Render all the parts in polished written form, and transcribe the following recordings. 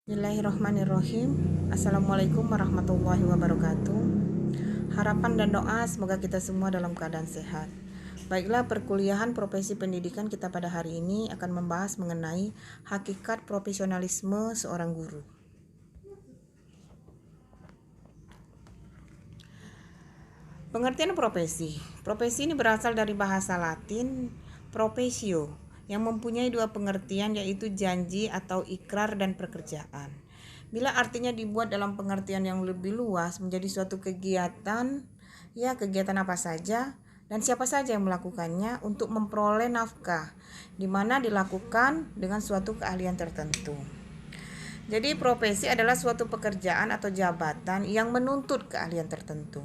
Bismillahirrahmanirrahim. Assalamualaikum warahmatullahi wabarakatuh. Harapan dan doa semoga kita semua dalam keadaan sehat. Baiklah, perkuliahan profesi pendidikan kita pada hari ini akan membahas mengenai hakikat profesionalisme seorang guru. Pengertian profesi. Profesi ini berasal dari bahasa Latin professio yang mempunyai dua pengertian, yaitu janji atau ikrar dan pekerjaan. Bila artinya dibuat dalam pengertian yang lebih luas menjadi suatu kegiatan, kegiatan apa saja dan siapa saja yang melakukannya untuk memperoleh nafkah, di mana dilakukan dengan suatu keahlian tertentu. Jadi profesi adalah suatu pekerjaan atau jabatan yang menuntut keahlian tertentu.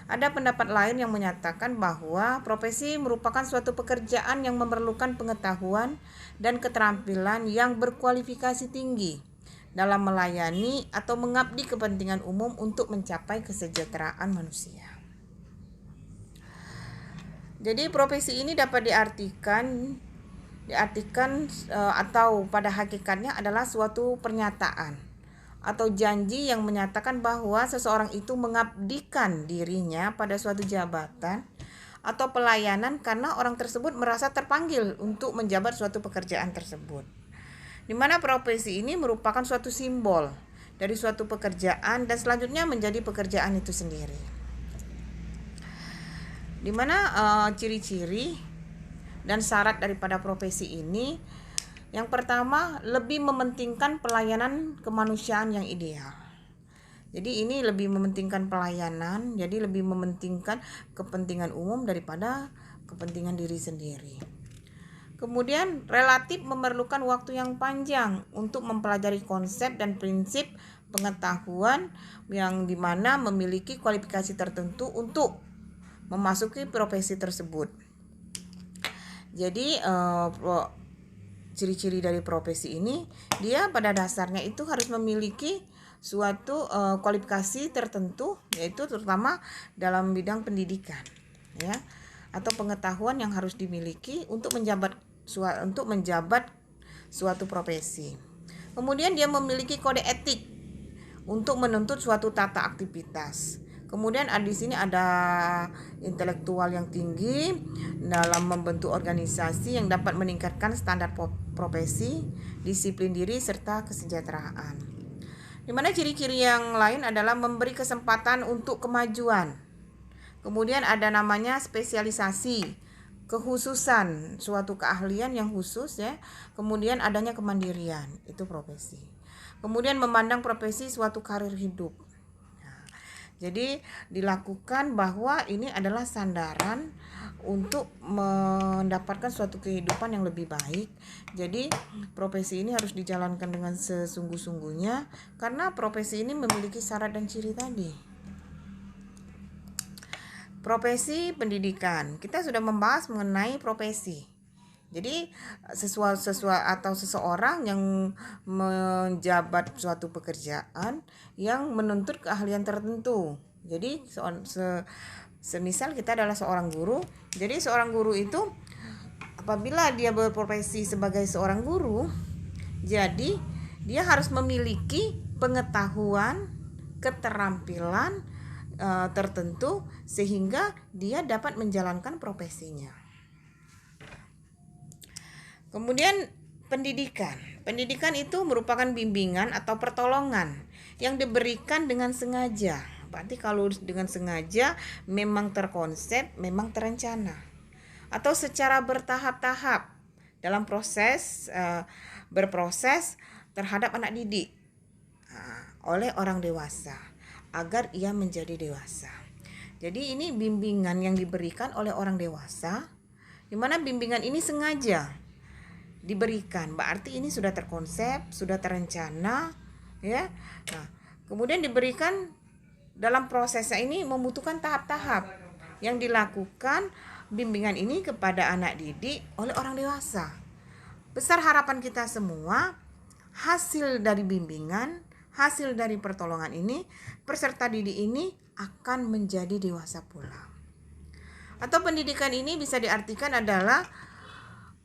Ada pendapat lain yang menyatakan bahwa profesi merupakan suatu pekerjaan yang memerlukan pengetahuan dan keterampilan yang berkualifikasi tinggi dalam melayani atau mengabdi kepentingan umum untuk mencapai kesejahteraan manusia. Jadi profesi ini dapat diartikan atau pada hakikatnya adalah suatu pernyataan atau janji yang menyatakan bahwa seseorang itu mengabdikan dirinya pada suatu jabatan atau pelayanan karena orang tersebut merasa terpanggil untuk menjabat suatu pekerjaan tersebut. Di mana profesi ini merupakan suatu simbol dari suatu pekerjaan dan selanjutnya menjadi pekerjaan itu sendiri. Di mana ciri-ciri dan syarat daripada profesi ini, yang pertama, lebih mementingkan pelayanan kemanusiaan yang ideal. Jadi ini lebih mementingkan pelayanan, jadi lebih mementingkan kepentingan umum daripada kepentingan diri sendiri. Kemudian relatif memerlukan waktu yang panjang untuk mempelajari konsep dan prinsip pengetahuan yang dimana memiliki kualifikasi tertentu untuk memasuki profesi tersebut. Jadi ciri-ciri dari profesi ini, dia pada dasarnya itu harus memiliki suatu kualifikasi tertentu, yaitu terutama dalam bidang pendidikan, atau pengetahuan yang harus dimiliki untuk menjabat suatu profesi. Kemudian dia memiliki kode etik untuk menuntut suatu tata aktivitas. Kemudian di sini ada intelektual yang tinggi dalam membentuk organisasi yang dapat meningkatkan standar profesi, disiplin diri serta kesejahteraan. Di mana ciri-ciri yang lain adalah memberi kesempatan untuk kemajuan. Kemudian ada namanya spesialisasi, kekhususan, suatu keahlian yang khusus, Kemudian adanya kemandirian, itu profesi. Kemudian memandang profesi suatu karir hidup. Jadi dilakukan bahwa ini adalah sandaran untuk mendapatkan suatu kehidupan yang lebih baik. Jadi profesi ini harus dijalankan dengan sesungguh-sungguhnya karena profesi ini memiliki syarat dan ciri tadi. Profesi pendidikan. Kita sudah membahas mengenai profesi. Jadi seseorang yang menjabat suatu pekerjaan yang menuntut keahlian tertentu. Jadi semisal kita adalah seorang guru, jadi seorang guru itu apabila dia berprofesi sebagai seorang guru, jadi dia harus memiliki pengetahuan, keterampilan tertentu sehingga dia dapat menjalankan profesinya. Kemudian pendidikan. Pendidikan itu merupakan bimbingan atau pertolongan yang diberikan dengan sengaja. Berarti kalau dengan sengaja memang terkonsep, memang terencana. Atau secara bertahap-tahap dalam proses berproses terhadap anak didik oleh orang dewasa agar ia menjadi dewasa. Jadi ini bimbingan yang diberikan oleh orang dewasa, di mana bimbingan ini sengaja diberikan, berarti ini sudah terkonsep, sudah terencana, Nah, kemudian diberikan dalam prosesnya ini membutuhkan tahap-tahap yang dilakukan bimbingan ini kepada anak didik oleh orang dewasa. Besar harapan kita semua, hasil dari bimbingan, hasil dari pertolongan ini, peserta didik ini akan menjadi dewasa pula. Atau pendidikan ini bisa diartikan adalah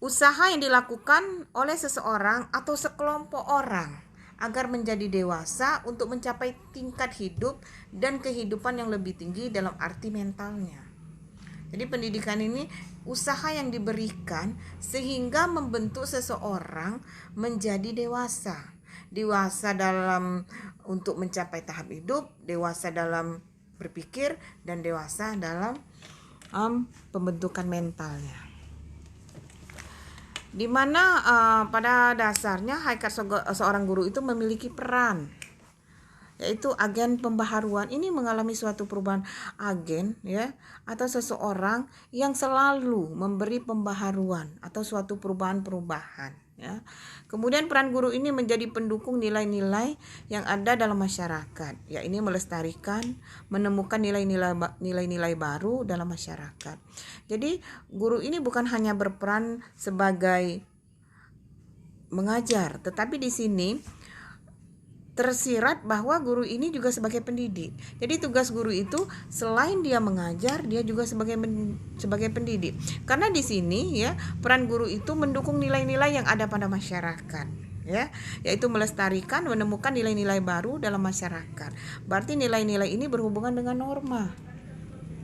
usaha yang dilakukan oleh seseorang atau sekelompok orang agar menjadi dewasa untuk mencapai tingkat hidup dan kehidupan yang lebih tinggi dalam arti mentalnya. Jadi pendidikan ini usaha yang diberikan sehingga membentuk seseorang menjadi dewasa. Dewasa dalam untuk mencapai tahap hidup, dewasa dalam berpikir, dan dewasa dalam pembentukan mentalnya. Di mana pada dasarnya hakikat seorang guru itu memiliki peran, yaitu agen pembaharuan. Ini mengalami suatu perubahan agen ya, atau seseorang yang selalu memberi pembaharuan atau suatu perubahan ya. Kemudian peran guru ini menjadi pendukung nilai-nilai yang ada dalam masyarakat, ya ini melestarikan, menemukan nilai-nilai baru dalam masyarakat. Jadi guru ini bukan hanya berperan sebagai mengajar, tetapi di sini tersirat bahwa guru ini juga sebagai pendidik. Jadi tugas guru itu selain dia mengajar, dia juga sebagai pendidik. Karena di sini ya, peran guru itu mendukung nilai-nilai yang ada pada masyarakat ya, yaitu melestarikan, menemukan nilai-nilai baru dalam masyarakat. Berarti nilai-nilai ini berhubungan dengan norma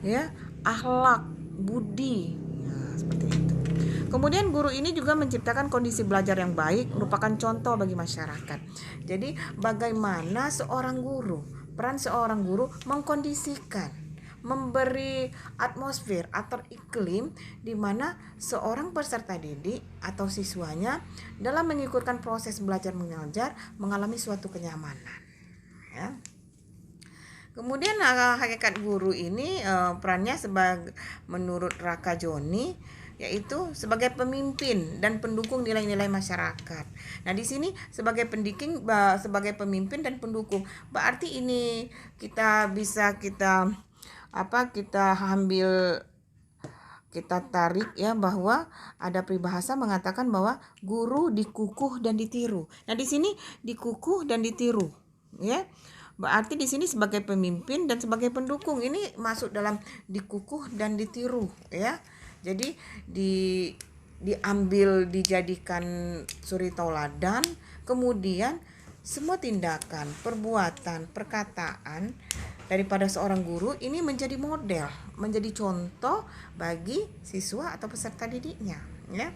ya, akhlak, budi. Nah, seperti itu. Kemudian guru ini juga menciptakan kondisi belajar yang baik, merupakan contoh bagi masyarakat. Jadi bagaimana peran seorang guru mengkondisikan, memberi atmosfer atau iklim di mana seorang peserta didik atau siswanya dalam mengikutkan proses belajar mengajar mengalami suatu kenyamanan. Ya. Kemudian hakikat guru ini perannya menurut Raka Joni yaitu sebagai pemimpin dan pendukung nilai-nilai masyarakat. Nah, di sini sebagai pemimpin dan pendukung. Berarti ini kita tarik ya, bahwa ada peribahasa mengatakan bahwa guru dikukuh dan ditiru. Nah, di sini dikukuh dan ditiru ya. Berarti di sini sebagai pemimpin dan sebagai pendukung, ini masuk dalam dikukuh dan ditiru ya. Jadi dijadikan suri tauladan, kemudian semua tindakan, perbuatan, perkataan daripada seorang guru ini menjadi model, menjadi contoh bagi siswa atau peserta didiknya ya.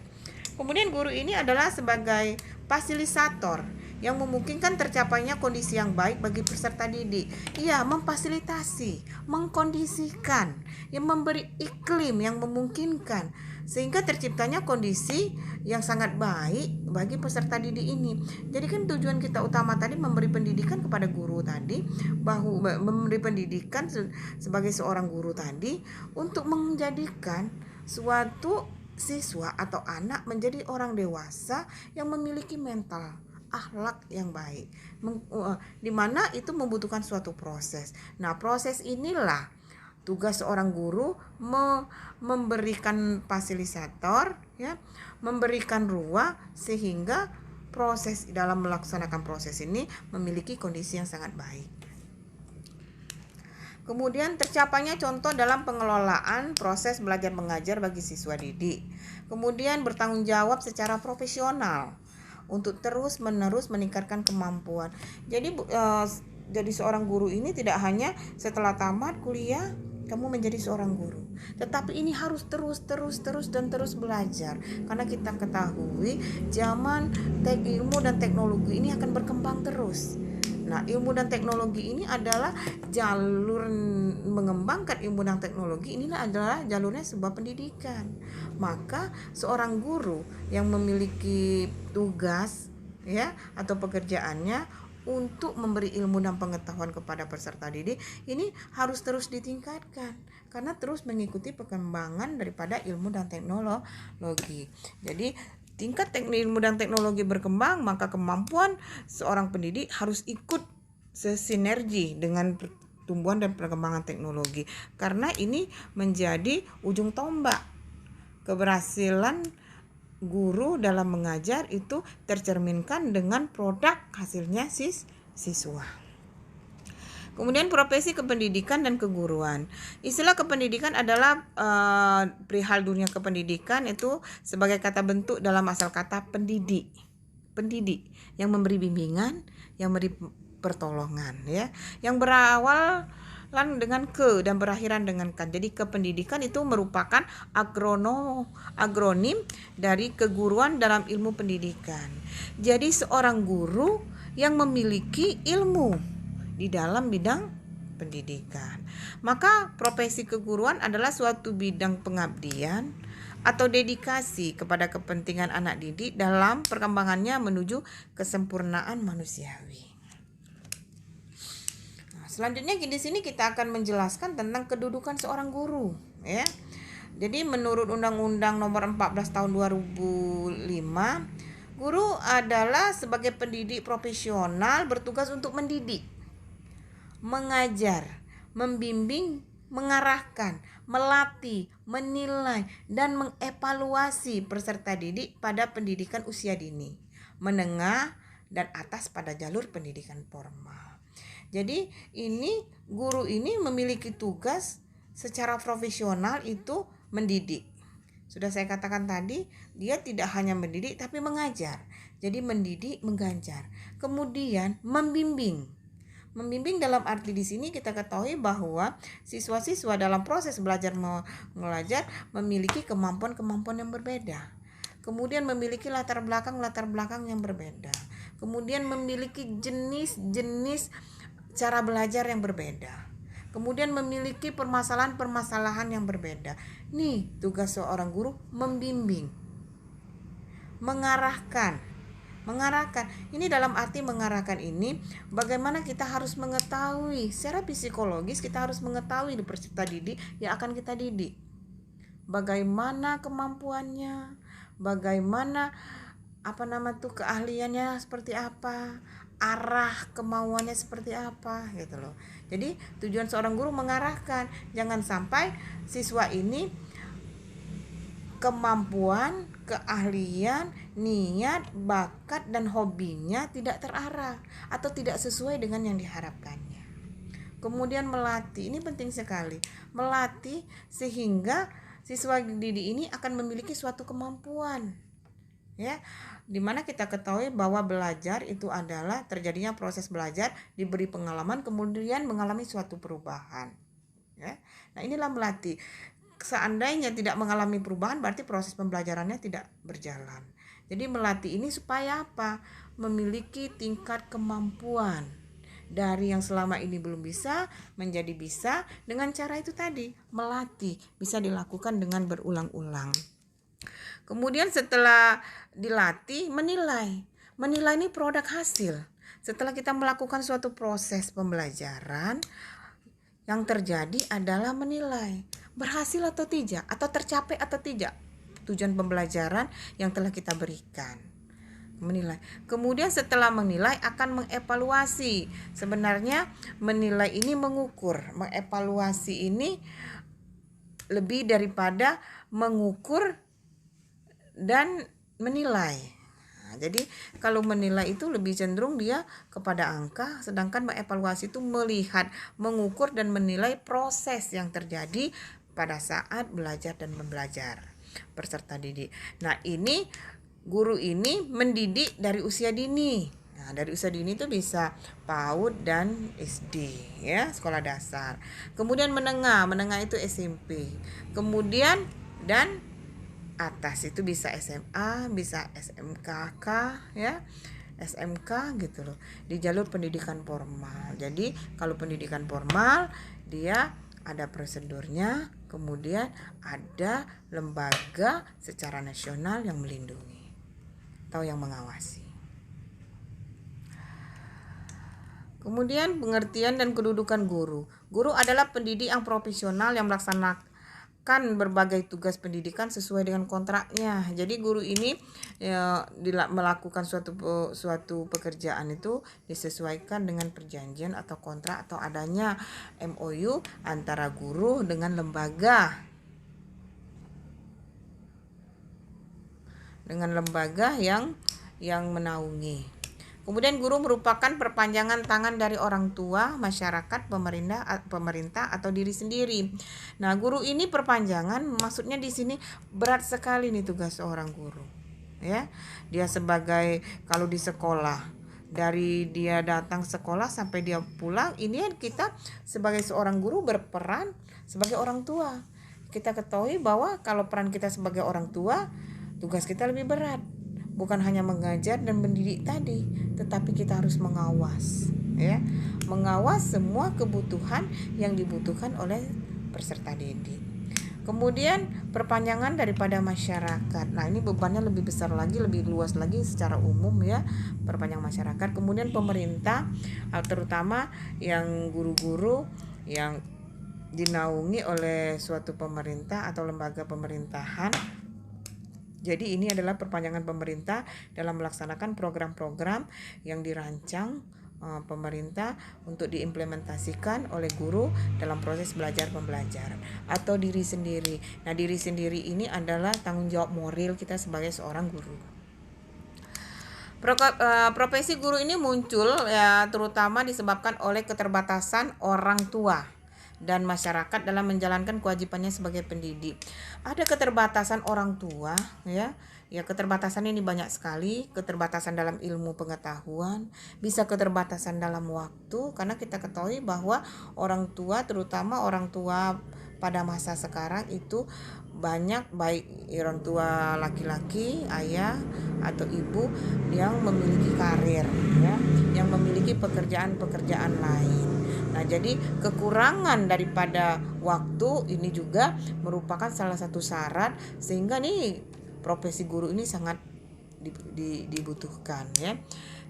Kemudian guru ini adalah sebagai fasilitator yang memungkinkan tercapainya kondisi yang baik bagi peserta didik. Ia memfasilitasi, mengkondisikan, yang memberi iklim yang memungkinkan sehingga terciptanya kondisi yang sangat baik bagi peserta didik ini. Jadi kan tujuan kita utama tadi memberi pendidikan kepada guru tadi, bahwa memberi pendidikan sebagai seorang guru tadi untuk menjadikan suatu siswa atau anak menjadi orang dewasa yang memiliki mental akhlak yang baik, di mana itu membutuhkan suatu proses. Nah, proses inilah tugas seorang guru memberikan fasilitator ya, memberikan ruang sehingga proses dalam melaksanakan proses ini memiliki kondisi yang sangat baik. Kemudian tercapainya contoh dalam pengelolaan proses belajar mengajar bagi siswa didik. Kemudian bertanggung jawab secara profesional untuk terus-menerus meningkatkan kemampuan. Jadi seorang guru ini tidak hanya setelah tamat kuliah kamu menjadi seorang guru, tetapi ini harus terus belajar, karena kita ketahui zaman ilmu dan teknologi ini akan berkembang terus. Nah, ilmu dan teknologi ini adalah jalur mengembangkan ilmu dan teknologi, inilah adalah jalurnya sebuah pendidikan. Maka seorang guru yang memiliki tugas ya atau pekerjaannya untuk memberi ilmu dan pengetahuan kepada peserta didik ini harus terus ditingkatkan karena terus mengikuti perkembangan daripada ilmu dan teknologi. Jadi tingkat ilmu dan teknologi berkembang, maka kemampuan seorang pendidik harus ikut sesinergi dengan pertumbuhan dan perkembangan teknologi. Karena ini menjadi ujung tombak keberhasilan guru dalam mengajar itu tercerminkan dengan produk hasilnya siswa. Kemudian profesi kependidikan dan keguruan. Istilah kependidikan adalah perihal dunia kependidikan itu sebagai kata bentuk dalam asal kata pendidik. pendidik yang memberi bimbingan, yang memberi pertolongan ya. Yang berawal dengan ke dan berakhiran dengan kan. Jadi kependidikan itu merupakan akronim dari keguruan dalam ilmu pendidikan. Jadi seorang guru yang memiliki ilmu di dalam bidang pendidikan. Maka profesi keguruan adalah suatu bidang pengabdian atau dedikasi kepada kepentingan anak didik dalam perkembangannya menuju kesempurnaan manusiawi. Selanjutnya di sini kita akan menjelaskan tentang kedudukan seorang guru ya. Jadi menurut Undang-Undang Nomor 14 Tahun 2005, guru adalah sebagai pendidik profesional bertugas untuk mendidik, mengajar, membimbing, mengarahkan, melatih, menilai, dan mengevaluasi peserta didik pada pendidikan usia dini, menengah, dan atas pada jalur pendidikan formal. Jadi guru ini memiliki tugas secara profesional itu mendidik. Sudah saya katakan tadi, dia tidak hanya mendidik tapi mengajar. Jadi mendidik, mengajar. Kemudian membimbing. Membimbing dalam arti di sini kita ketahui bahwa siswa-siswa dalam proses belajar mengajar memiliki kemampuan-kemampuan yang berbeda. Kemudian memiliki latar belakang yang berbeda. Kemudian memiliki jenis-jenis cara belajar yang berbeda. Kemudian memiliki permasalahan-permasalahan yang berbeda. Nih, tugas seorang guru membimbing, mengarahkan. Ini dalam arti mengarahkan ini bagaimana kita harus mengetahui secara psikologis, kita harus mengetahui peserta didik yang akan kita didik. Bagaimana kemampuannya, bagaimana keahliannya seperti apa, arah kemauannya seperti apa gitu loh. Jadi tujuan seorang guru mengarahkan, jangan sampai siswa ini kemampuan, keahlian, niat, bakat, dan hobinya tidak terarah atau tidak sesuai dengan yang diharapkannya. Kemudian melatih, ini penting sekali, melatih sehingga siswa didik ini akan memiliki suatu kemampuan ya, dimana kita ketahui bahwa belajar itu adalah terjadinya proses belajar, diberi pengalaman, kemudian mengalami suatu perubahan ya. Nah, inilah melatih. Seandainya tidak mengalami perubahan berarti proses pembelajarannya tidak berjalan. Jadi melatih ini supaya apa? Memiliki tingkat kemampuan dari yang selama ini belum bisa menjadi bisa dengan cara itu tadi, melatih, bisa dilakukan dengan berulang-ulang. Kemudian setelah dilatih, menilai ini produk hasil. Setelah kita melakukan suatu proses pembelajaran, yang terjadi adalah menilai berhasil atau tidak, atau tercapai atau tidak tujuan pembelajaran yang telah kita berikan. Menilai. Kemudian setelah menilai akan mengevaluasi. Sebenarnya menilai ini mengukur, mengevaluasi ini lebih daripada mengukur dan menilai. Nah, jadi kalau menilai itu lebih cenderung dia kepada angka, sedangkan mengevaluasi itu melihat, mengukur dan menilai proses yang terjadi pada saat belajar dan membelajar peserta didik. Nah, ini guru ini mendidik dari usia dini. Nah, dari usia dini itu bisa PAUD dan SD ya, sekolah dasar. Kemudian menengah itu SMP. Kemudian dan atas itu bisa SMA, bisa SMKK ya, SMK gitu loh, di jalur pendidikan formal. Jadi kalau pendidikan formal dia ada prosedurnya, kemudian ada lembaga secara nasional yang melindungi atau yang mengawasi. Kemudian pengertian dan kedudukan guru. Guru adalah pendidik yang profesional yang melaksanakan berbagai tugas pendidikan sesuai dengan kontraknya. Jadi guru ini melakukan suatu pekerjaan itu disesuaikan dengan perjanjian atau kontrak atau adanya MOU antara guru dengan lembaga yang menaungi. Kemudian guru merupakan perpanjangan tangan dari orang tua, masyarakat, pemerintah atau diri sendiri. Nah, guru ini perpanjangan, maksudnya di sini berat sekali nih tugas seorang guru. ya. Dia sebagai, kalau di sekolah, dari dia datang sekolah sampai dia pulang, ini kita sebagai seorang guru berperan sebagai orang tua. Kita ketahui bahwa kalau peran kita sebagai orang tua, tugas kita lebih berat. Bukan hanya mengajar dan mendidik tadi, tetapi kita harus mengawas, ya. Mengawas semua kebutuhan yang dibutuhkan oleh peserta didik. Kemudian perpanjangan daripada masyarakat. Nah, ini bebannya lebih besar lagi, lebih luas lagi secara umum, ya. Perpanjang masyarakat. Kemudian pemerintah, terutama yang guru-guru yang dinaungi oleh suatu pemerintah atau lembaga pemerintahan. Jadi ini adalah perpanjangan pemerintah dalam melaksanakan program-program yang dirancang pemerintah untuk diimplementasikan oleh guru dalam proses belajar pembelajaran atau diri sendiri. Nah, diri sendiri ini adalah tanggung jawab moral kita sebagai seorang guru. Profesi guru ini muncul ya terutama disebabkan oleh keterbatasan orang tua dan masyarakat dalam menjalankan kewajibannya sebagai pendidik. Ada keterbatasan orang tua, ya. Ya, keterbatasan ini banyak sekali, keterbatasan dalam ilmu pengetahuan, bisa keterbatasan dalam waktu, karena kita ketahui bahwa orang tua, terutama orang tua pada masa sekarang itu banyak, baik orang tua laki-laki, ayah atau ibu yang memiliki karir, ya, yang memiliki pekerjaan-pekerjaan lain. Nah, jadi kekurangan daripada waktu ini juga merupakan salah satu syarat sehingga nih profesi guru ini sangat dibutuhkan, ya.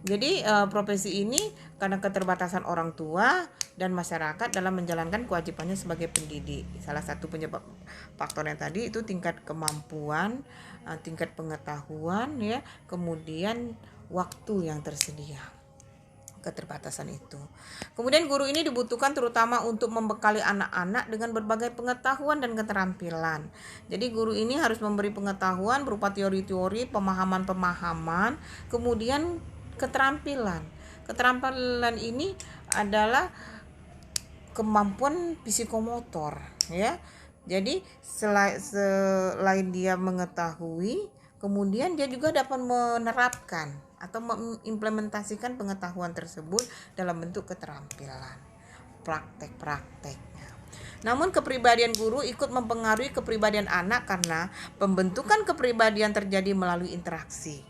Jadi profesi ini karena keterbatasan orang tua dan masyarakat dalam menjalankan kewajibannya sebagai pendidik. Salah satu penyebab faktornya tadi itu tingkat kemampuan, tingkat pengetahuan, ya, kemudian waktu yang tersedia. Keterbatasan itu. Kemudian guru ini dibutuhkan terutama untuk membekali anak-anak dengan berbagai pengetahuan dan keterampilan. Jadi guru ini harus memberi pengetahuan berupa teori-teori, pemahaman-pemahaman, kemudian keterampilan. Keterampilan ini adalah kemampuan psikomotor, ya. Jadi selain dia mengetahui, kemudian dia juga dapat menerapkan atau mengimplementasikan pengetahuan tersebut dalam bentuk keterampilan, praktek-prakteknya. Namun kepribadian guru ikut mempengaruhi kepribadian anak karena pembentukan kepribadian terjadi melalui interaksi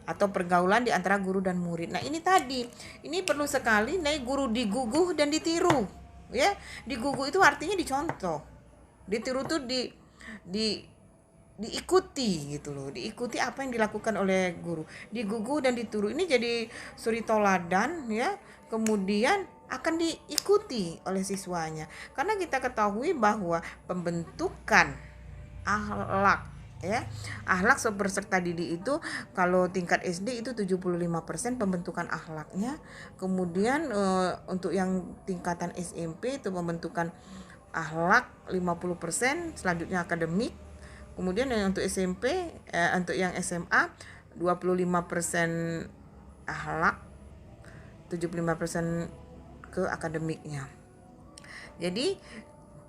atau pergaulan di antara guru dan murid. Nah, ini perlu sekali guru diguguh dan ditiru, ya. Diguguh itu artinya dicontoh. Ditiru tuh diikuti gitu loh, diikuti apa yang dilakukan oleh guru. Digugu dan ditiru ini jadi suri toladan, ya, kemudian akan diikuti oleh siswanya. Karena kita ketahui bahwa pembentukan akhlak, ya, akhlak peserta didik itu kalau tingkat SD itu 75% pembentukan akhlaknya. Kemudian untuk yang tingkatan SMP itu pembentukan akhlak 50%, selanjutnya akademik. Kemudian yang untuk SMP, untuk yang SMA 25% akhlak, 75% ke akademiknya. Jadi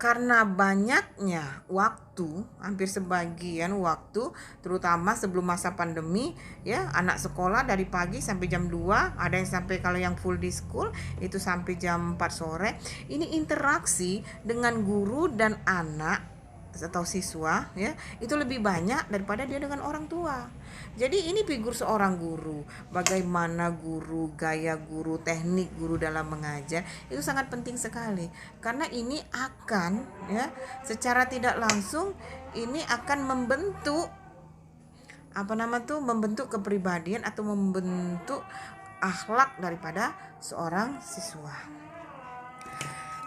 karena banyaknya waktu, hampir sebagian waktu, terutama sebelum masa pandemi, ya, anak sekolah dari pagi sampai jam 2, ada yang sampai, kalau yang full di school itu sampai jam 4 sore. Ini interaksi dengan guru dan anak atau siswa, ya, itu lebih banyak daripada dia dengan orang tua. Jadi ini figur seorang guru, bagaimana guru, gaya guru, teknik guru dalam mengajar itu sangat penting sekali, karena ini akan, ya, secara tidak langsung ini akan membentuk membentuk kepribadian atau membentuk akhlak daripada seorang siswa.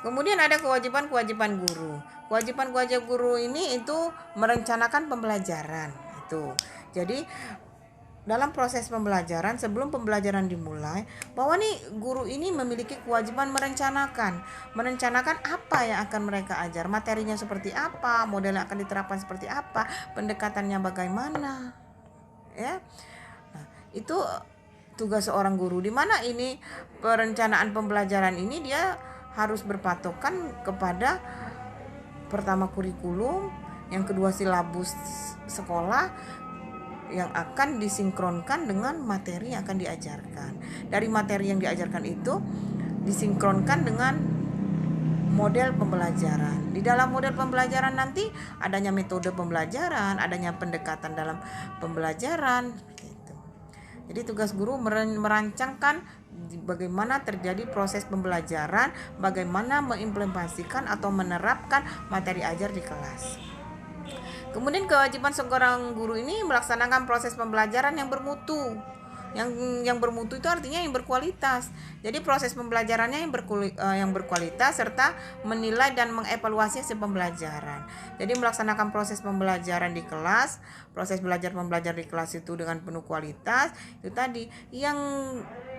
Kemudian ada kewajiban-kewajiban guru. Kewajiban-kewajiban guru ini itu merencanakan pembelajaran itu. Jadi dalam proses pembelajaran, sebelum pembelajaran dimulai, bahwa nih guru ini memiliki kewajiban merencanakan apa yang akan mereka ajar, materinya seperti apa, model yang akan diterapkan seperti apa, pendekatannya bagaimana, ya. Nah, itu tugas seorang guru, di mana ini perencanaan pembelajaran ini dia harus berpatokan kepada pertama kurikulum, yang kedua silabus sekolah, yang akan disinkronkan dengan materi yang akan diajarkan. Dari materi yang diajarkan itu disinkronkan dengan model pembelajaran. Di dalam model pembelajaran nanti adanya metode pembelajaran, adanya pendekatan dalam pembelajaran seperti itu. Jadi tugas guru merancangkan bagaimana terjadi proses pembelajaran, bagaimana mengimplementasikan atau menerapkan materi ajar di kelas. Kemudian kewajiban seorang guru ini melaksanakan proses pembelajaran yang bermutu. Yang bermutu itu artinya yang berkualitas. Jadi proses pembelajarannya yang berkualitas serta menilai dan mengevaluasi hasil pembelajaran. Jadi melaksanakan proses pembelajaran di kelas, proses belajar pembelajar di kelas itu dengan penuh kualitas. Itu tadi yang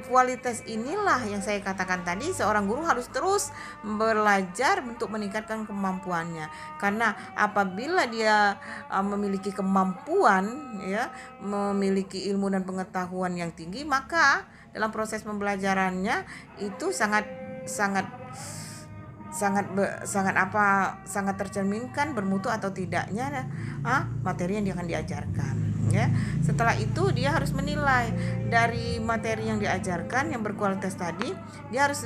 kualitas inilah yang saya katakan tadi, seorang guru harus terus belajar untuk meningkatkan kemampuannya. Karena apabila dia memiliki kemampuan, ya, memiliki ilmu dan pengetahuan yang tinggi, maka dalam proses pembelajarannya itu sangat tercerminkan bermutu atau tidaknya materi yang dia akan diajarkan. Ya, setelah itu dia harus menilai dari materi yang diajarkan yang berkualitas tadi, dia harus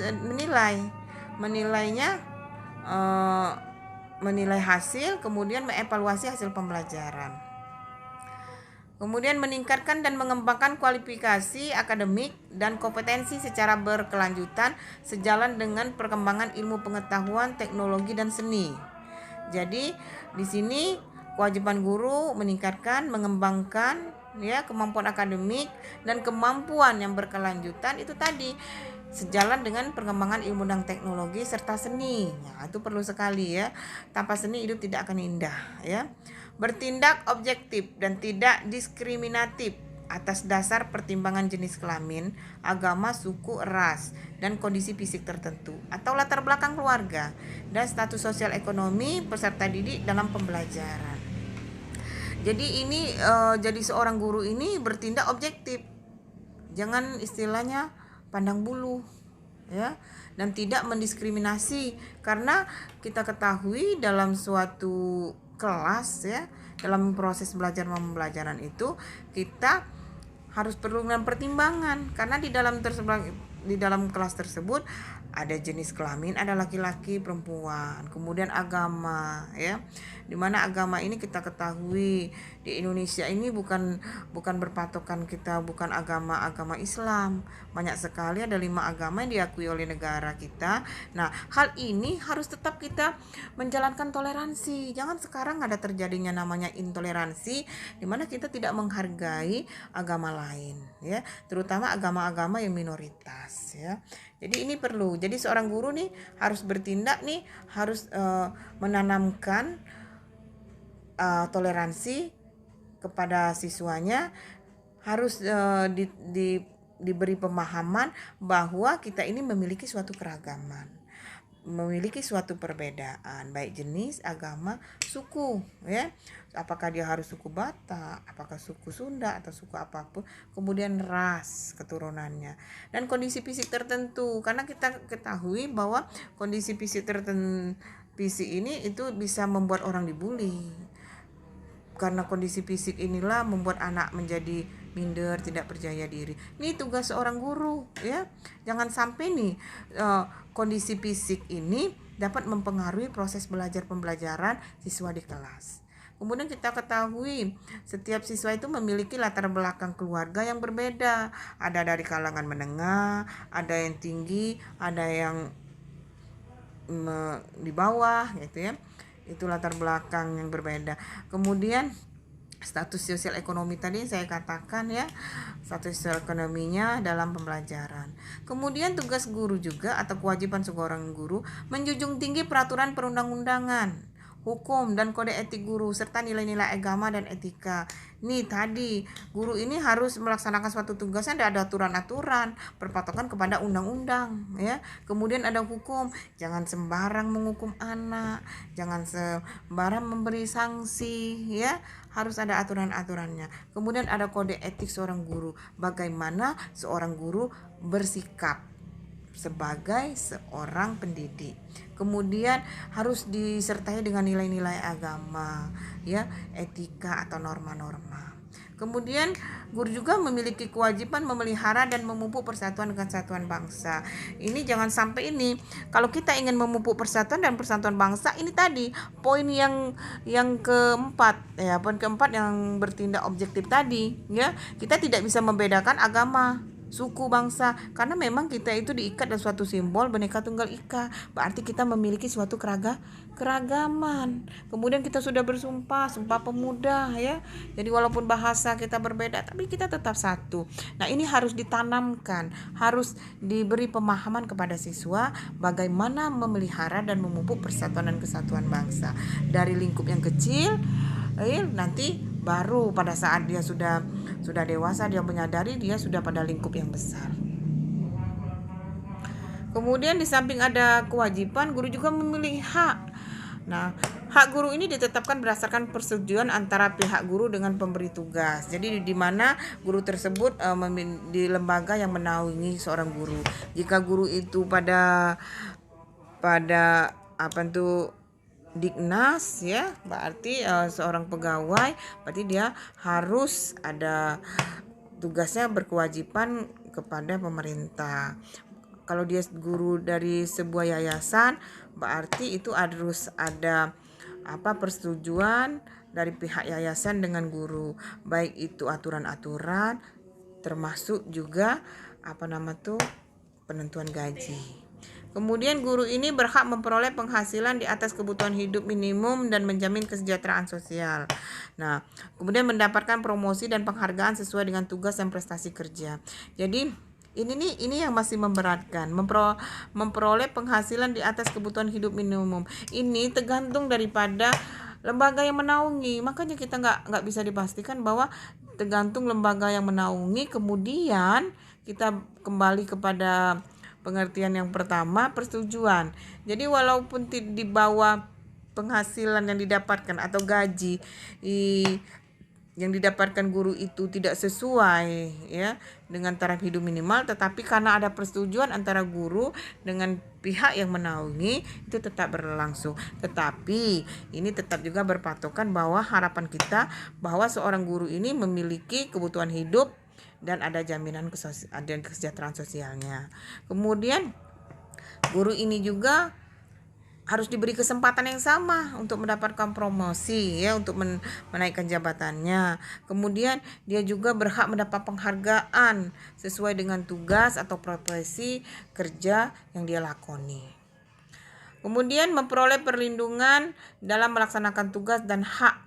menilai hasil, kemudian mengevaluasi hasil pembelajaran. Kemudian meningkatkan dan mengembangkan kualifikasi akademik dan kompetensi secara berkelanjutan sejalan dengan perkembangan ilmu pengetahuan, teknologi dan seni. Jadi di sini kewajiban guru meningkatkan, mengembangkan ya kemampuan akademik dan kemampuan yang berkelanjutan itu tadi sejalan dengan perkembangan ilmu dan teknologi serta seni. Nah, itu perlu sekali ya. Tanpa seni hidup tidak akan indah ya. Bertindak objektif dan tidak diskriminatif atas dasar pertimbangan jenis kelamin, agama, suku, ras, dan kondisi fisik tertentu atau latar belakang keluarga dan status sosial ekonomi peserta didik dalam pembelajaran. Jadi ini jadi seorang guru ini bertindak objektif. Jangan istilahnya pandang bulu ya, dan tidak mendiskriminasi, karena kita ketahui dalam suatu kelas ya, dalam proses belajar pembelajaran itu kita harus perlu dengan pertimbangan, karena di dalam kelas tersebut ada jenis kelamin, ada laki-laki, perempuan, kemudian agama ya. Dimana agama ini kita ketahui di Indonesia ini bukan berpatokan, kita bukan agama Islam. Banyak sekali, ada 5 agama yang diakui oleh negara kita. Nah, hal ini harus tetap kita menjalankan toleransi. Jangan sekarang ada terjadinya namanya intoleransi, dimana kita tidak menghargai agama lain ya, terutama agama-agama yang minoritas ya. Jadi ini perlu. Jadi seorang guru nih harus bertindak nih, harus menanamkan toleransi kepada siswanya, harus diberi pemahaman bahwa kita ini memiliki suatu keragaman, memiliki suatu perbedaan, baik jenis, agama, suku ya. Apakah dia harus suku Batak, apakah suku Sunda atau suku apapun, kemudian ras keturunannya dan kondisi fisik tertentu, karena kita ketahui bahwa kondisi fisik ini itu bisa membuat orang dibully. Karena kondisi fisik inilah membuat anak menjadi minder, tidak percaya diri. Ini tugas seorang guru ya. Jangan sampai nih kondisi fisik ini dapat mempengaruhi proses belajar pembelajaran siswa di kelas. Kemudian kita ketahui setiap siswa itu memiliki latar belakang keluarga yang berbeda. Ada dari kalangan menengah, ada yang tinggi, ada yang di bawah gitu ya. Itu latar belakang yang berbeda. Kemudian status sosial ekonomi tadi saya katakan ya, status sosial ekonominya dalam pembelajaran. Kemudian tugas guru juga atau kewajiban seorang guru menjunjung tinggi peraturan perundang-undangan, hukum dan kode etik guru serta nilai-nilai agama dan etika. Nih tadi guru ini harus melaksanakan suatu tugasnya, ada aturan-aturan berpatokan kepada undang-undang ya. Kemudian ada hukum, jangan sembarang menghukum anak, jangan sembarang memberi sanksi ya. Harus ada aturan-aturannya. Kemudian ada kode etik seorang guru, bagaimana seorang guru bersikap sebagai seorang pendidik. Kemudian harus disertai dengan nilai-nilai agama ya, etika atau norma-norma. Kemudian guru juga memiliki kewajiban memelihara dan memupuk persatuan dan kesatuan bangsa. Ini jangan sampai ini, kalau kita ingin memupuk persatuan dan persatuan bangsa, ini tadi poin yang keempat ya, poin keempat yang bertindak objektif tadi ya. Kita tidak bisa membedakan agama, suku, bangsa, karena memang kita itu diikat dalam suatu simbol Bhinneka Tunggal Ika. Berarti kita memiliki suatu keragaman. Kemudian kita sudah bersumpah, Sumpah Pemuda ya. Jadi walaupun bahasa kita berbeda, tapi kita tetap satu. Nah, ini harus ditanamkan, harus diberi pemahaman kepada siswa bagaimana memelihara dan memupuk persatuan dan kesatuan bangsa. Dari lingkup yang kecil, nanti baru pada saat dia sudah dewasa, dia menyadari dia sudah pada lingkup yang besar. Kemudian di samping ada kewajiban, guru juga memiliki hak. Nah, hak guru ini ditetapkan berdasarkan persetujuan antara pihak guru dengan pemberi tugas. Jadi di mana guru tersebut di lembaga yang menaungi seorang guru. Jika guru itu pada Dignas ya, berarti seorang pegawai, berarti dia harus ada tugasnya berkewajiban kepada pemerintah. Kalau dia guru dari sebuah yayasan, berarti itu harus ada persetujuan dari pihak yayasan dengan guru, baik itu aturan-aturan termasuk juga penentuan gaji. Kemudian guru ini berhak memperoleh penghasilan di atas kebutuhan hidup minimum dan menjamin kesejahteraan sosial. Nah, kemudian mendapatkan promosi dan penghargaan sesuai dengan tugas dan prestasi kerja. Jadi ini yang masih memberatkan, memperoleh penghasilan di atas kebutuhan hidup minimum. Ini tergantung daripada lembaga yang menaungi. Makanya kita nggak bisa dipastikan bahwa tergantung lembaga yang menaungi. Kemudian kita kembali kepada pengertian yang pertama, persetujuan. Jadi walaupun di bawah penghasilan yang didapatkan atau gaji yang didapatkan guru itu tidak sesuai ya dengan taraf hidup minimal, tetapi karena ada persetujuan antara guru dengan pihak yang menaungi, itu tetap berlangsung. Tetapi ini tetap juga berpatokan bahwa harapan kita bahwa seorang guru ini memiliki kebutuhan hidup dan ada jaminan kesejahteraan sosialnya. Kemudian guru ini juga harus diberi kesempatan yang sama untuk mendapatkan promosi ya, untuk menaikkan jabatannya. Kemudian dia juga berhak mendapat penghargaan sesuai dengan tugas atau profesi kerja yang dia lakoni. Kemudian memperoleh perlindungan dalam melaksanakan tugas dan hak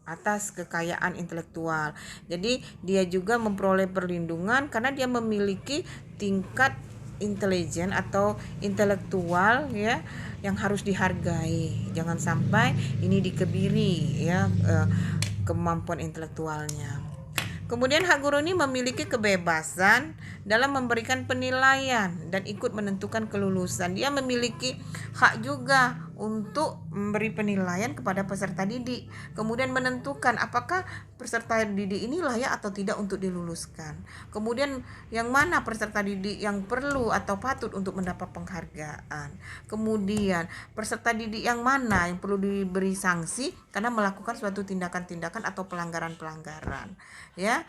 atas kekayaan intelektual. Jadi dia juga memperoleh perlindungan karena dia memiliki tingkat intelijen atau intelektual ya yang harus dihargai. Jangan sampai ini dikebiri ya kemampuan intelektualnya. Kemudian hak guru ini memiliki kebebasan dalam memberikan penilaian dan ikut menentukan kelulusan. Dia memiliki hak juga untuk memberi penilaian kepada peserta didik. Kemudian menentukan apakah peserta didik ini layak atau tidak untuk diluluskan. Kemudian yang mana peserta didik yang perlu atau patut untuk mendapat penghargaan. Kemudian peserta didik yang mana yang perlu diberi sanksi karena melakukan suatu tindakan-tindakan atau pelanggaran-pelanggaran. Ya.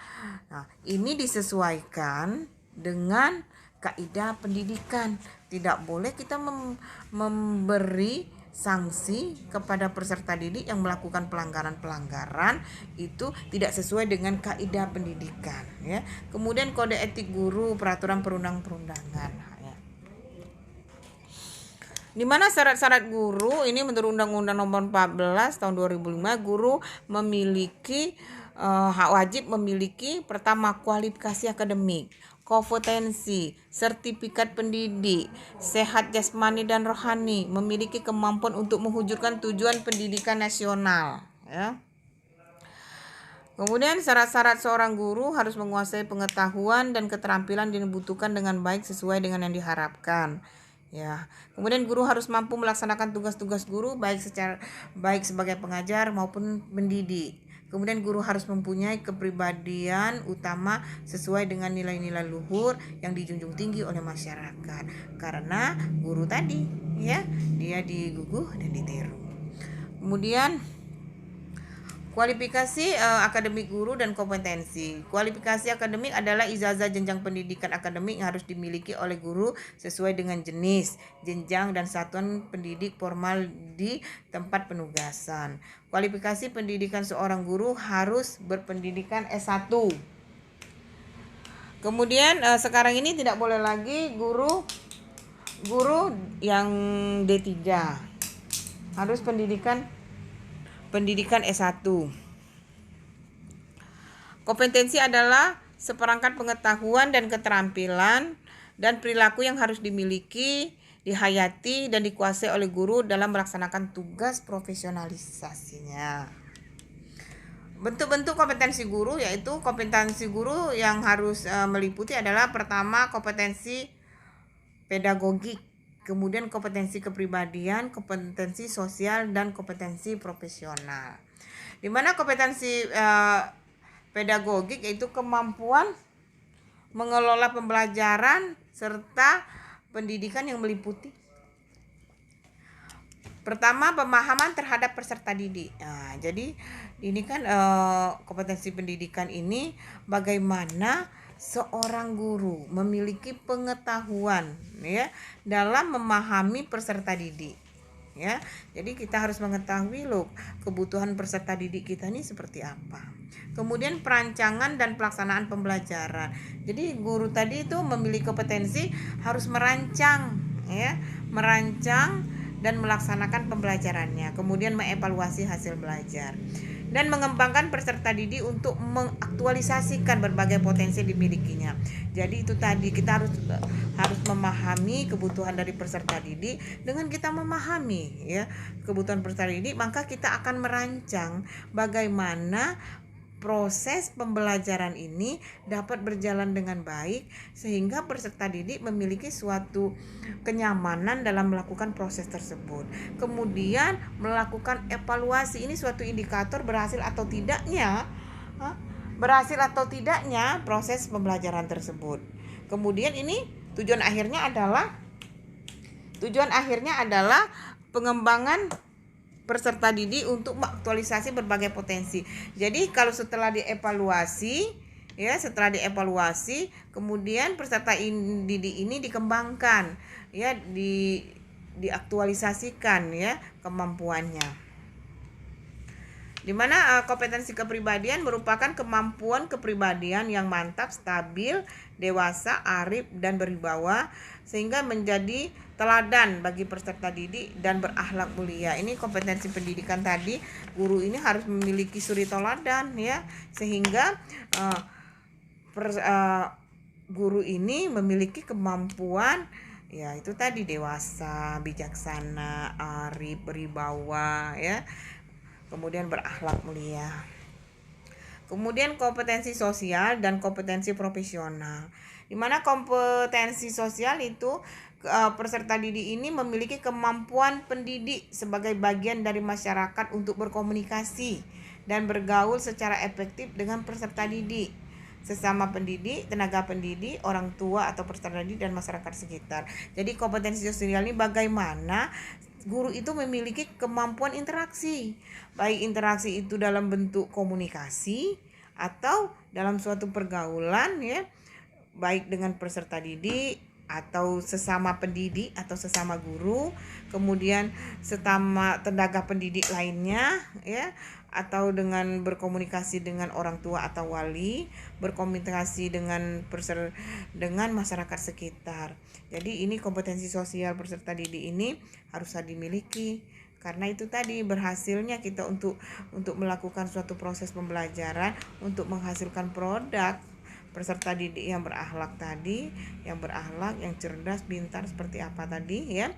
Nah, ini disesuaikan dengan kaidah pendidikan. Tidak boleh kita memberi sanksi kepada peserta didik yang melakukan pelanggaran-pelanggaran itu tidak sesuai dengan kaidah pendidikan ya. Kemudian kode etik guru, peraturan perundang-perundangan ya. Di mana syarat-syarat guru ini menurut Undang-Undang Nomor 14 Tahun 2005, guru memiliki hak wajib memiliki pertama kualifikasi akademik, kompetensi, sertifikat pendidik, sehat jasmani dan rohani, memiliki kemampuan untuk mewujudkan tujuan pendidikan nasional ya. Kemudian syarat-syarat seorang guru harus menguasai pengetahuan dan keterampilan yang dibutuhkan dengan baik sesuai dengan yang diharapkan. Ya. Kemudian guru harus mampu melaksanakan tugas-tugas guru baik sebagai pengajar maupun pendidik. Kemudian guru harus mempunyai kepribadian utama sesuai dengan nilai-nilai luhur yang dijunjung tinggi oleh masyarakat. Karena guru tadi ya, dia diguguh dan ditiru. Kemudian Kualifikasi akademik guru dan kompetensi. Kualifikasi akademik adalah ijazah jenjang pendidikan akademik yang harus dimiliki oleh guru sesuai dengan jenis, jenjang, dan satuan pendidik formal di tempat penugasan. Kualifikasi pendidikan seorang guru harus berpendidikan S1. Kemudian sekarang ini tidak boleh lagi guru yang D3. Harus pendidikan S1. Kompetensi adalah seperangkat pengetahuan dan keterampilan dan perilaku yang harus dimiliki, dihayati, dan dikuasai oleh guru dalam melaksanakan tugas profesionalisasinya. Bentuk-bentuk kompetensi guru, yaitu kompetensi guru yang harus meliputi adalah pertama kompetensi pedagogik, kemudian kompetensi kepribadian, kompetensi sosial, dan kompetensi profesional. Di mana kompetensi pedagogik yaitu kemampuan mengelola pembelajaran serta pendidikan yang meliputi pertama pemahaman terhadap peserta didik. Nah, jadi ini kan kompetensi pendidikan ini bagaimana seorang guru memiliki pengetahuan ya dalam memahami peserta didik ya. Jadi kita harus mengetahui loh kebutuhan peserta didik kita ini seperti apa. Kemudian perancangan dan pelaksanaan pembelajaran. Jadi guru tadi itu memiliki kompetensi harus merancang ya, merancang dan melaksanakan pembelajarannya, kemudian mengevaluasi hasil belajar dan mengembangkan peserta didik untuk mengaktualisasikan berbagai potensi yang dimilikinya. Jadi itu tadi kita harus memahami kebutuhan dari peserta didik. Dengan kita memahami ya kebutuhan peserta didik, maka kita akan merancang bagaimana proses pembelajaran ini dapat berjalan dengan baik sehingga peserta didik memiliki suatu kenyamanan dalam melakukan proses tersebut. Kemudian melakukan evaluasi, ini suatu indikator berhasil atau tidaknya proses pembelajaran tersebut. Kemudian ini tujuan akhirnya adalah pengembangan peserta didik untuk mengaktualisasi berbagai potensi. Jadi kalau setelah dievaluasi, kemudian peserta didik ini dikembangkan, ya, diaktualisasikan ya kemampuannya. Di mana kompetensi kepribadian merupakan kemampuan kepribadian yang mantap, stabil, dewasa, arif, dan berwibawa sehingga menjadi teladan bagi peserta didik dan berakhlak mulia. Ini kompetensi pendidikan tadi, guru ini harus memiliki suri teladan ya, sehingga guru ini memiliki kemampuan ya itu tadi dewasa, bijaksana, arif, berwibawa ya. Kemudian berakhlak mulia. Kemudian kompetensi sosial dan kompetensi profesional. Di mana kompetensi sosial itu peserta didik ini memiliki kemampuan pendidik sebagai bagian dari masyarakat untuk berkomunikasi dan bergaul secara efektif dengan peserta didik, sesama pendidik, tenaga pendidik, orang tua atau peserta didik dan masyarakat sekitar. Jadi kompetensi sosial ini bagaimana guru itu memiliki kemampuan interaksi, baik interaksi itu dalam bentuk komunikasi atau dalam suatu pergaulan ya, baik dengan peserta didik atau sesama pendidik atau sesama guru, kemudian sesama tenaga pendidik lainnya ya, atau dengan berkomunikasi dengan orang tua atau wali, berkomunikasi dengan masyarakat sekitar. Jadi ini kompetensi sosial peserta didik ini harus dimiliki. Karena itu tadi berhasilnya kita untuk melakukan suatu proses pembelajaran untuk menghasilkan produk peserta didik yang berakhlak tadi, yang cerdas, pintar seperti apa tadi ya.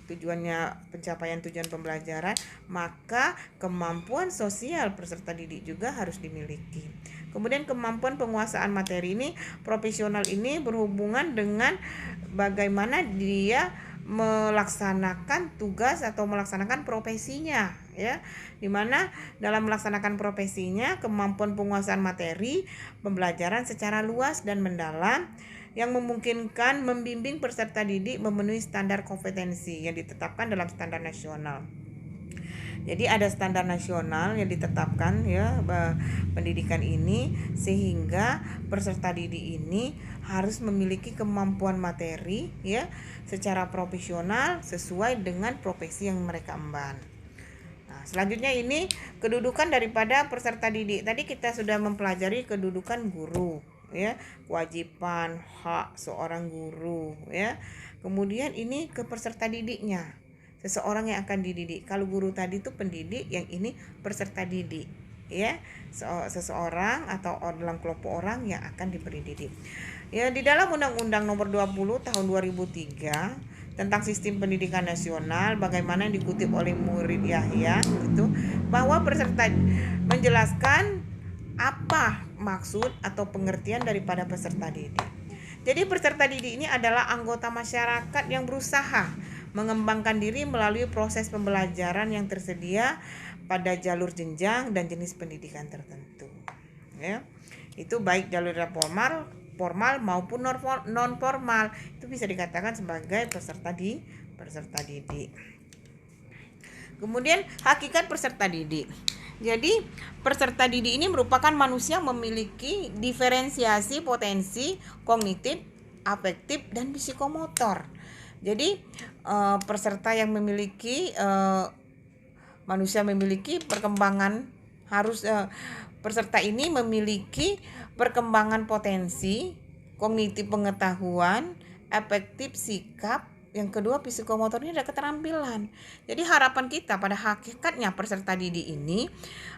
Tujuannya pencapaian tujuan pembelajaran, maka kemampuan sosial peserta didik juga harus dimiliki. Kemudian kemampuan penguasaan materi ini, profesional ini berhubungan dengan bagaimana dia melaksanakan tugas atau melaksanakan profesinya ya, dimana dalam melaksanakan profesinya kemampuan penguasaan materi pembelajaran secara luas dan mendalam yang memungkinkan membimbing peserta didik memenuhi standar kompetensi yang ditetapkan dalam standar nasional. Jadi ada standar nasional yang ditetapkan ya pendidikan ini, sehingga peserta didik ini harus memiliki kemampuan materi ya secara profesional sesuai dengan profesi yang mereka emban. Nah, selanjutnya ini kedudukan daripada peserta didik. Tadi kita sudah mempelajari kedudukan guru ya, kewajiban, hak seorang guru ya. Kemudian ini ke peserta didiknya, seseorang yang akan dididik. Kalau guru tadi itu pendidik, yang ini peserta didik ya, seseorang atau dalam kelompok orang yang akan diberi didik. Ya, di dalam Undang-Undang Nomor 20 Tahun 2003 tentang Sistem Pendidikan Nasional, bagaimana yang dikutip oleh Murid Yahya itu, bahwa peserta menjelaskan apa maksud atau pengertian daripada peserta didik. Jadi peserta didik ini adalah anggota masyarakat yang berusaha mengembangkan diri melalui proses pembelajaran yang tersedia pada jalur jenjang dan jenis pendidikan tertentu. Ya, itu baik jalur formal maupun non formal, itu bisa dikatakan sebagai peserta didik. Kemudian hakikat peserta didik. Jadi peserta didik ini merupakan manusia yang memiliki diferensiasi potensi kognitif, afektif, dan psikomotor. Jadi peserta yang memiliki manusia memiliki perkembangan peserta ini memiliki perkembangan potensi kognitif pengetahuan, afektif sikap, yang kedua psikomotor ini ada keterampilan. Jadi harapan kita pada hakikatnya peserta didik ini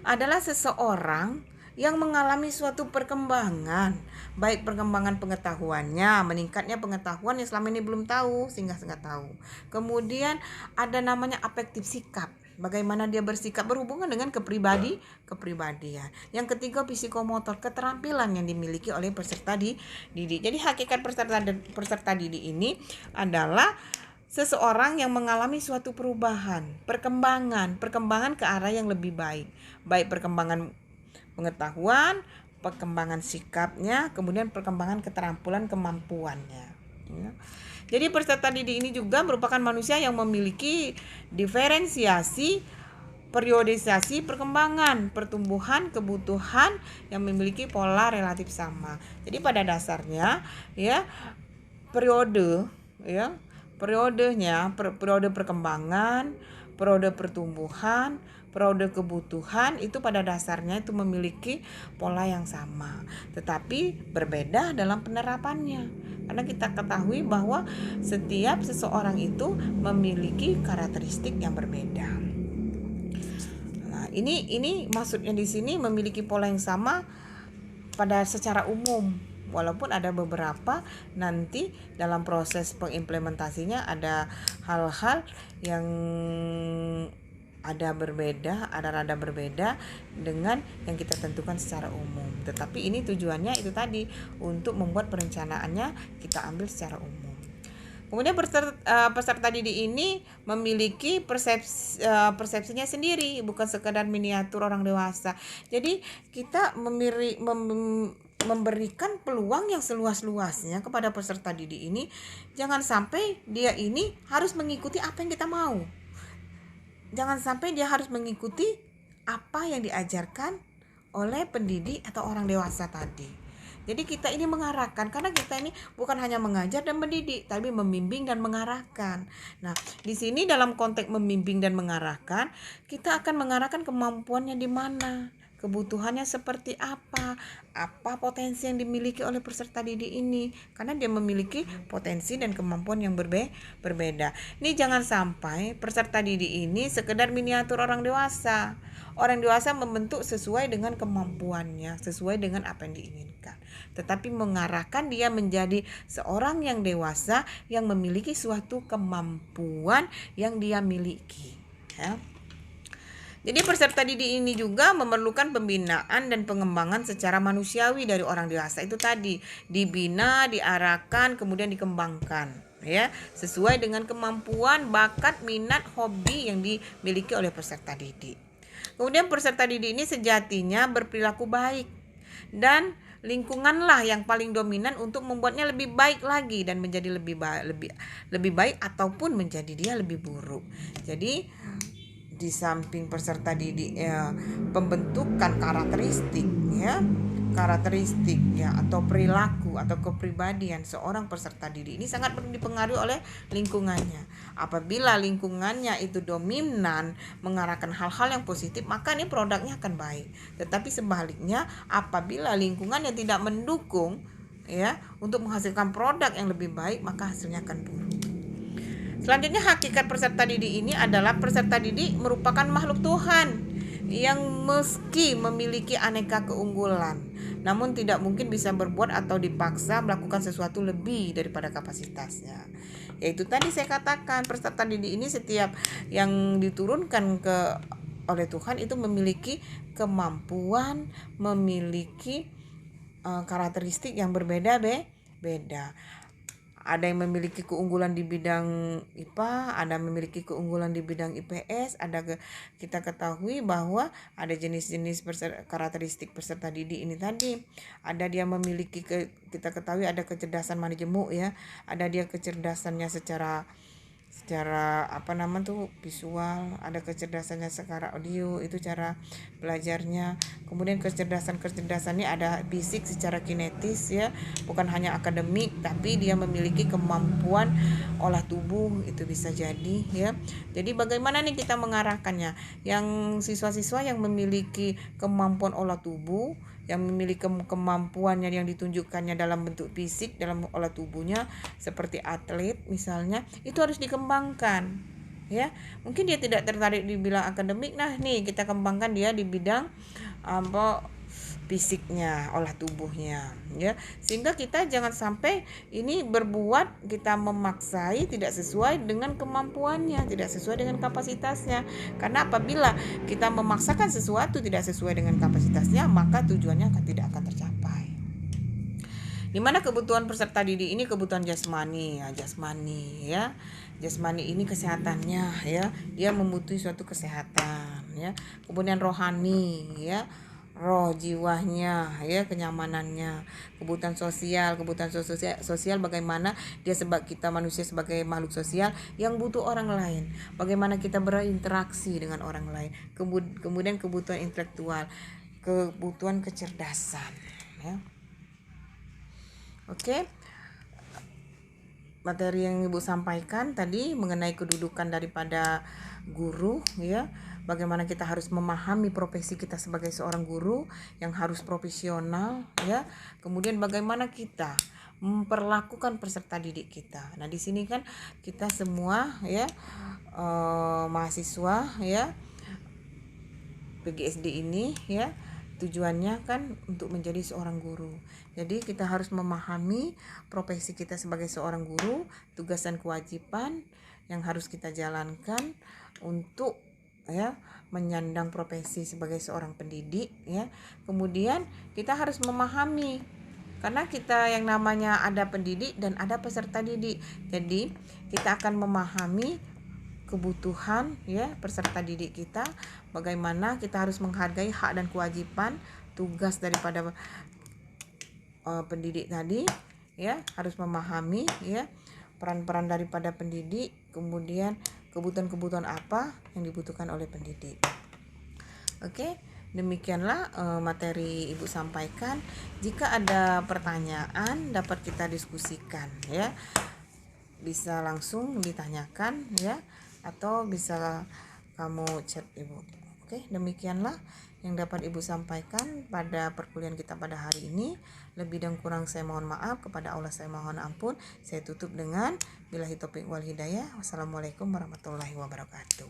adalah seseorang yang mengalami suatu perkembangan, baik perkembangan pengetahuannya, meningkatnya pengetahuan yang selama ini belum tahu sehingga tahu. Kemudian ada namanya afektif sikap, bagaimana dia bersikap berhubungan dengan kepribadian. Yang ketiga psikomotor, keterampilan yang dimiliki oleh peserta didik. Jadi hakikat peserta didik ini adalah seseorang yang mengalami suatu perubahan, perkembangan ke arah yang lebih baik perkembangan pengetahuan, perkembangan sikapnya, kemudian perkembangan keterampilan kemampuannya. Ya. Jadi peserta didik ini juga merupakan manusia yang memiliki diferensiasi, periodisasi perkembangan, pertumbuhan, kebutuhan yang memiliki pola relatif sama. Jadi pada dasarnya ya periode perkembangan, periode pertumbuhan, periode kebutuhan itu pada dasarnya itu memiliki pola yang sama, tetapi berbeda dalam penerapannya. Karena kita ketahui bahwa setiap seseorang itu memiliki karakteristik yang berbeda. Nah, ini maksudnya di sini memiliki pola yang sama pada secara umum. Walaupun ada beberapa nanti dalam proses pengimplementasinya ada hal-hal yang ada rada berbeda dengan yang kita tentukan secara umum. Tetapi ini tujuannya itu tadi, untuk membuat perencanaannya kita ambil secara umum. Kemudian peserta didik ini memiliki persepsinya sendiri, bukan sekedar miniatur orang dewasa. Jadi kita memberikan peluang yang seluas-luasnya kepada peserta didik ini. Jangan sampai dia ini harus mengikuti apa yang kita mau. Jangan sampai dia harus mengikuti apa yang diajarkan oleh pendidik atau orang dewasa tadi. Jadi kita ini mengarahkan, karena kita ini bukan hanya mengajar dan mendidik, tapi membimbing dan mengarahkan. Nah, di sini dalam konteks membimbing dan mengarahkan, kita akan mengarahkan kemampuannya di mana, kebutuhannya seperti apa potensi yang dimiliki oleh peserta didik ini, karena dia memiliki potensi dan kemampuan yang berbeda. Ini jangan sampai peserta didik ini sekedar miniatur orang dewasa. Orang dewasa membentuk sesuai dengan kemampuannya, sesuai dengan apa yang diinginkan, tetapi mengarahkan dia menjadi seorang yang dewasa yang memiliki suatu kemampuan yang dia miliki ya. Jadi peserta didik ini juga memerlukan pembinaan dan pengembangan secara manusiawi dari orang dewasa. Itu tadi, dibina, diarahkan, kemudian dikembangkan ya, sesuai dengan kemampuan, bakat, minat, hobi yang dimiliki oleh peserta didik. Kemudian peserta didik ini sejatinya berperilaku baik, dan lingkunganlah yang paling dominan untuk membuatnya lebih baik lagi dan menjadi lebih baik ataupun menjadi dia lebih buruk. di samping peserta didik pembentukan karakteristik ya atau perilaku atau kepribadian seorang peserta didik ini sangat dipengaruhi oleh lingkungannya. Apabila lingkungannya itu dominan mengarahkan hal-hal yang positif, maka ini produknya akan baik. Tetapi sebaliknya, apabila lingkungannya tidak mendukung ya untuk menghasilkan produk yang lebih baik, maka hasilnya akan buruk. Selanjutnya, hakikat peserta didik ini adalah peserta didik merupakan makhluk Tuhan yang meski memiliki aneka keunggulan, namun tidak mungkin bisa berbuat atau dipaksa melakukan sesuatu lebih daripada kapasitasnya. Yaitu tadi saya katakan, peserta didik ini setiap yang diturunkan oleh Tuhan itu memiliki kemampuan, memiliki karakteristik yang berbeda-beda. Ada yang memiliki keunggulan di bidang IPA, ada yang memiliki keunggulan di bidang IPS. Kita ketahui bahwa ada jenis-jenis karakteristik peserta didik ini tadi. Ada dia memiliki kita ketahui ada kecerdasan manajemen ya. Ada dia kecerdasannya secara visual, ada kecerdasannya secara audio, itu cara belajarnya. Kemudian kecerdasannya ada fisik secara kinetis ya, bukan hanya akademik, tapi dia memiliki kemampuan olah tubuh, itu bisa jadi ya. Jadi bagaimana nih kita mengarahkannya? Yang siswa-siswa yang memiliki kemampuan olah tubuh, yang memiliki kemampuannya yang ditunjukkannya dalam bentuk fisik, dalam olah tubuhnya seperti atlet misalnya, itu harus dikembangkan ya. Mungkin dia tidak tertarik di bidang akademik, nah nih kita kembangkan dia di bidang fisiknya, olah tubuhnya ya, sehingga kita jangan sampai ini berbuat kita memaksai tidak sesuai dengan kemampuannya, tidak sesuai dengan kapasitasnya. Karena apabila kita memaksakan sesuatu tidak sesuai dengan kapasitasnya, maka tujuannya tidak akan tercapai. Dimana kebutuhan peserta didik ini kebutuhan jasmani ya. Jasmani ini kesehatannya ya, dia membutuhkan suatu kesehatan ya. Kemudian rohani ya, roh jiwanya ya, kenyamanannya. Kebutuhan sosial bagaimana dia kita manusia sebagai makhluk sosial yang butuh orang lain, bagaimana kita berinteraksi dengan orang lain. Kemudian kebutuhan intelektual, kebutuhan kecerdasan ya. Oke. Materi yang Ibu sampaikan tadi mengenai kedudukan daripada guru ya, bagaimana kita harus memahami profesi kita sebagai seorang guru yang harus profesional ya. Kemudian bagaimana kita memperlakukan peserta didik kita. Nah, di sini kan kita semua ya mahasiswa ya PGSD ini ya, tujuannya kan untuk menjadi seorang guru. Jadi kita harus memahami profesi kita sebagai seorang guru, tugas dan kewajiban yang harus kita jalankan untuk ya menyandang profesi sebagai seorang pendidik ya. Kemudian kita harus memahami, karena kita yang namanya ada pendidik dan ada peserta didik. Jadi kita akan memahami kebutuhan ya peserta didik kita, bagaimana kita harus menghargai hak dan kewajiban tugas daripada pendidik tadi ya, harus memahami ya peran-peran daripada pendidik, kemudian kebutuhan-kebutuhan apa yang dibutuhkan oleh pendidik. Oke, demikianlah materi Ibu sampaikan. Jika ada pertanyaan dapat kita diskusikan ya, bisa langsung ditanyakan ya, atau bisa kamu chat Ibu. Oke, demikianlah yang dapat Ibu sampaikan pada perkuliahan kita pada hari ini. Lebih dan kurang saya mohon maaf, kepada Allah saya mohon ampun. Saya tutup dengan billahi taufiq wal hidayah. Wassalamualaikum warahmatullahi wabarakatuh.